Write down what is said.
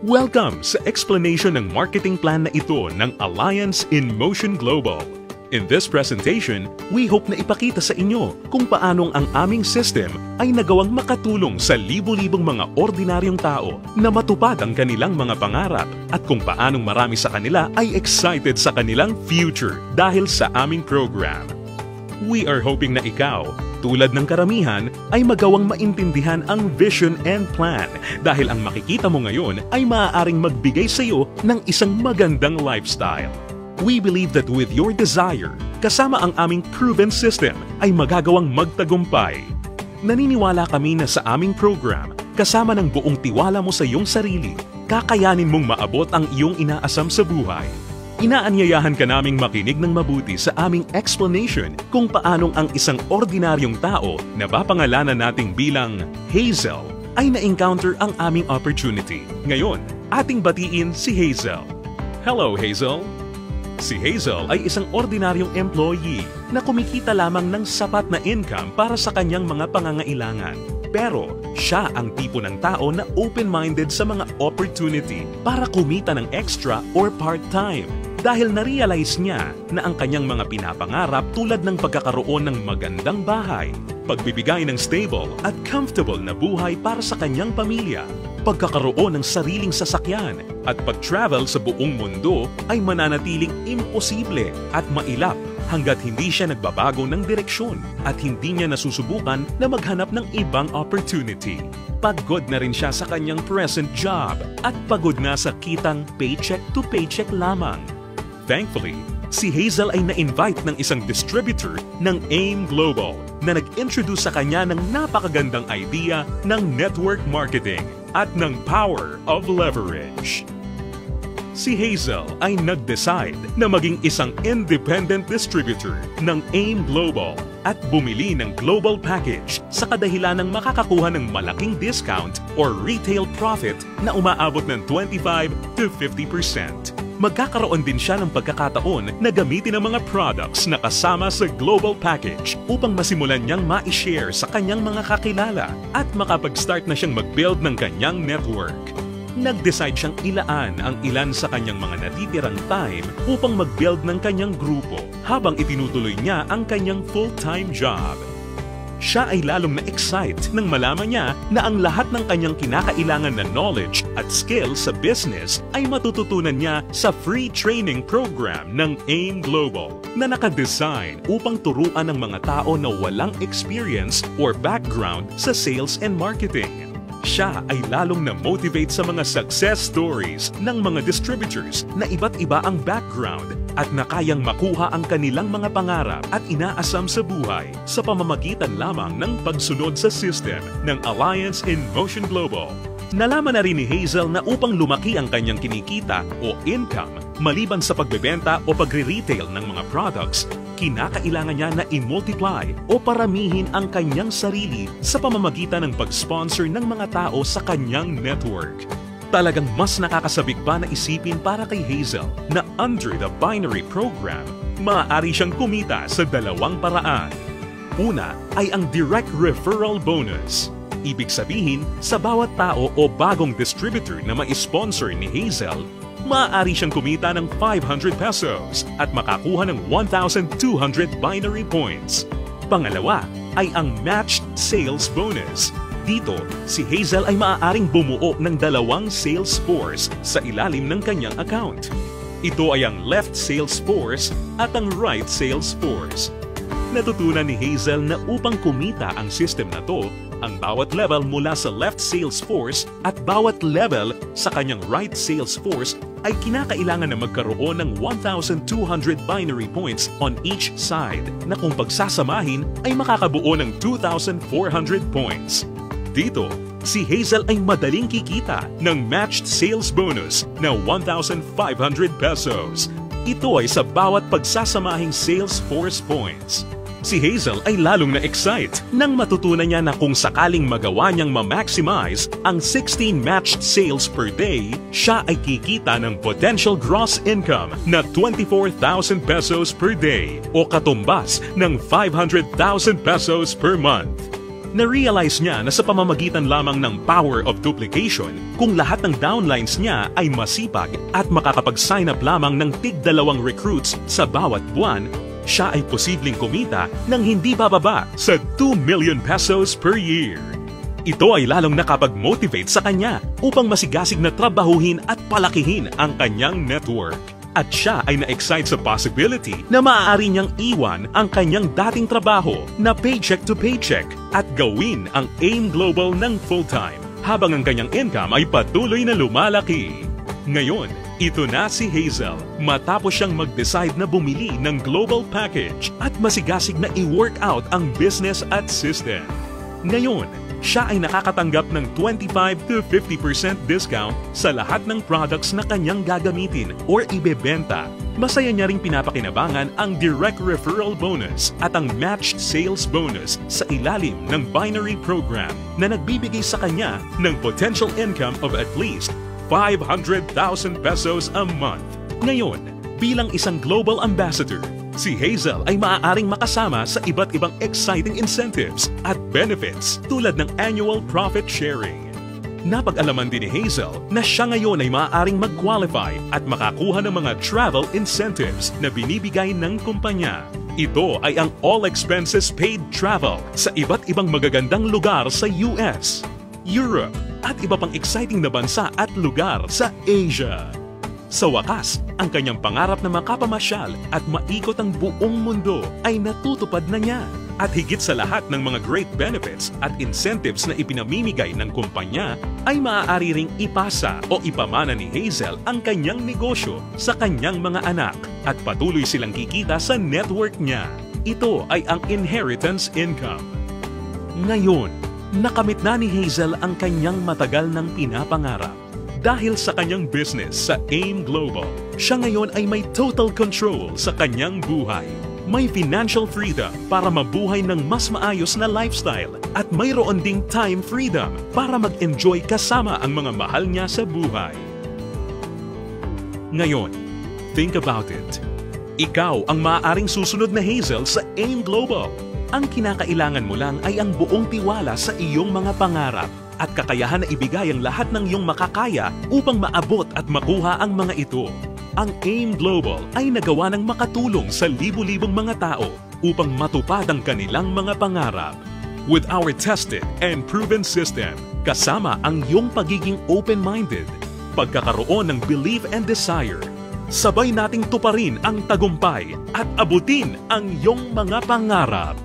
Welcome sa explanation ng marketing plan na ito ng Alliance in Motion Global. In this presentation, we hope na ipakita sa inyo kung paanong ang aming system ay nagawang makatulong sa libo-libong mga ordinaryong tao na matupad ang kanilang mga pangarap at kung paanong marami sa kanila ay excited sa kanilang future dahil sa aming program. We are hoping na ikaw, tulad ng karamihan, ay magawang maintindihan ang vision and plan dahil ang makikita mo ngayon ay maaaring magbigay sa iyo ng isang magandang lifestyle. We believe that with your desire, kasama ang aming proven system ay magagawang magtagumpay. Naniniwala kami na sa aming program, kasama ng buong tiwala mo sa iyong sarili, kakayanin mong maabot ang iyong inaasam sa buhay. Inaanyayahan ka naming makinig ng mabuti sa aming explanation kung paanong ang isang ordinaryong tao na papangalanan nating bilang Hazel ay na-encounter ang aming opportunity. Ngayon, ating batiin si Hazel. Hello, Hazel! Si Hazel ay isang ordinaryong employee na kumikita lamang ng sapat na income para sa kanyang mga pangangailangan. Pero siya ang tipo ng tao na open-minded sa mga opportunity para kumita ng extra or part-time dahil na-realize niya na ang kanyang mga pinapangarap tulad ng pagkakaroon ng magandang bahay, pagbibigay ng stable at comfortable na buhay para sa kanyang pamilya, pagkakaroon ng sariling sasakyan at pag-travel sa buong mundo ay mananatiling imposible at mailap hanggat hindi siya nagbabago ng direksyon at hindi niya nasusubukan na maghanap ng ibang opportunity. Pagod na rin siya sa kanyang present job at pagod na sa kitang paycheck to paycheck lamang. Thankfully, si Hazel ay na-invite ng isang distributor ng AIM Global na nag-introduce sa kanya ng napakagandang idea ng network marketing at ng power of leverage. Si Hazel ay nag-decide na maging isang independent distributor ng AIM Global at bumili ng global package sa kadahilan ng makakakuha ng malaking discount or retail profit na umaabot ng 25 to 50%. Magkakaroon din siya ng pagkakataon na gamitin ang mga products na kasama sa global package upang masimulan niyang ma-share sa kanyang mga kakilala at makapag-start na siyang mag-build ng kanyang network. Nag-decide siyang ilaan ang ilan sa kanyang mga natitirang time upang mag-build ng kanyang grupo habang itinutuloy niya ang kanyang full-time job. Siya ay lalong na-excite nang malaman niya na ang lahat ng kanyang kinakailangan na knowledge at skills sa business ay matututunan niya sa free training program ng AIM Global na nakadesign upang turuan ng mga tao na walang experience or background sa sales and marketing. Siya ay lalong na-motivate sa mga success stories ng mga distributors na iba't iba ang background at na kayang makuha ang kanilang mga pangarap at inaasam sa buhay sa pamamagitan lamang ng pagsunod sa system ng Alliance in Motion Global. Nalaman na rin ni Hazel na upang lumaki ang kanyang kinikita o income maliban sa pagbebenta o pagre-retail ng mga products, kinakailangan niya na i-multiply o paramihin ang kanyang sarili sa pamamagitan ng pag-sponsor ng mga tao sa kanyang network. Talagang mas nakakasabik pa na isipin para kay Hazel na under the binary program, maaari siyang kumita sa dalawang paraan. Una ay ang direct referral bonus. Ibig sabihin, sa bawat tao o bagong distributor na ma-sponsor ni Hazel, maaari siyang kumita ng 500 pesos at makakuha ng 1,200 binary points. Pangalawa ay ang matched sales bonus. Dito, si Hazel ay maaaring bumuo ng dalawang sales force sa ilalim ng kanyang account. Ito ay ang left sales force at ang right sales force. Natutunan ni Hazel na upang kumita ang system na to, ang bawat level mula sa left sales force at bawat level sa kanyang right sales force ay kinakailangan na magkaroon ng 1,200 binary points on each side na kung pagsasamahin ay makakabuo ng 2,400 points. Dito, si Hazel ay madaling kikita ng matched sales bonus na 1,500 pesos. Ito ay sa bawat pagsasamahing sales force points. Si Hazel ay lalong na-excite nang matutunan niya na kung sakaling magawa niyang ma-maximize ang 16 matched sales per day, siya ay kikita ng potential gross income na 24,000 pesos per day o katumbas ng 500,000 pesos per month. Na-realize niya na sa pamamagitan lamang ng power of duplication, kung lahat ng downlines niya ay masipag at makakapag-sign up lamang ng tig-2 recruits sa bawat buwan, siya ay posibleng kumita ng hindi bababa sa 2 million pesos per year. Ito ay lalong nakapag-motivate sa kanya upang masigasig na trabahuhin at palakihin ang kanyang network. At siya ay na-excite sa possibility na maaari niyang iwan ang kanyang dating trabaho na paycheck to paycheck at gawin ang AIM Global ng full-time habang ang kanyang income ay patuloy na lumalaki. Ngayon, ito na si Hazel matapos siyang mag-decide na bumili ng global package at masigasig na i-work out ang business at system. Ngayon, siya ay nakakatanggap ng 25 to 50% discount sa lahat ng products na kanyang gagamitin or ibebenta. Masaya niya ring pinapakinabangan ang direct referral bonus at ang matched sales bonus sa ilalim ng binary program na nagbibigay sa kanya ng potential income of at least 500,000 pesos a month. Ngayon, bilang isang global ambassador, si Hazel ay maaaring makasama sa iba't ibang exciting incentives at benefits tulad ng annual profit sharing. Napag-alaman din ni Hazel na siya ngayon ay maaaring mag-qualify at makakuha ng mga travel incentives na binibigay ng kumpanya. Ito ay ang all expenses paid travel sa iba't ibang magagandang lugar sa US, Europe, at iba pang exciting na bansa at lugar sa Asia. Sa wakas, ang kanyang pangarap na makapamasyal at maikot ang buong mundo ay natutupad na niya. At higit sa lahat ng mga great benefits at incentives na ipinamimigay ng kumpanya, ay maaari ring ipasa o ipamana ni Hazel ang kanyang negosyo sa kanyang mga anak at patuloy silang kikita sa network niya. Ito ay ang inheritance income. Ngayon, nakamit na ni Hazel ang kanyang matagal ng pinapangarap. Dahil sa kanyang business sa AIM Global, siya ngayon ay may total control sa kanyang buhay. May financial freedom para mabuhay ng mas maayos na lifestyle at mayroon ding time freedom para mag-enjoy kasama ang mga mahal niya sa buhay. Ngayon, think about it. Ikaw ang maaaring susunod na Hazel sa AIM Global. Ang kinakailangan mo lang ay ang buong tiwala sa iyong mga pangarap at kakayahan na ibigay ang lahat ng iyong makakaya upang maabot at makuha ang mga ito. Ang AIM Global ay nagawa ng makatulong sa libu-libong mga tao upang matupad ang kanilang mga pangarap. With our tested and proven system, kasama ang iyong pagiging open-minded, pagkakaroon ng belief and desire, sabay nating tuparin ang tagumpay at abutin ang iyong mga pangarap.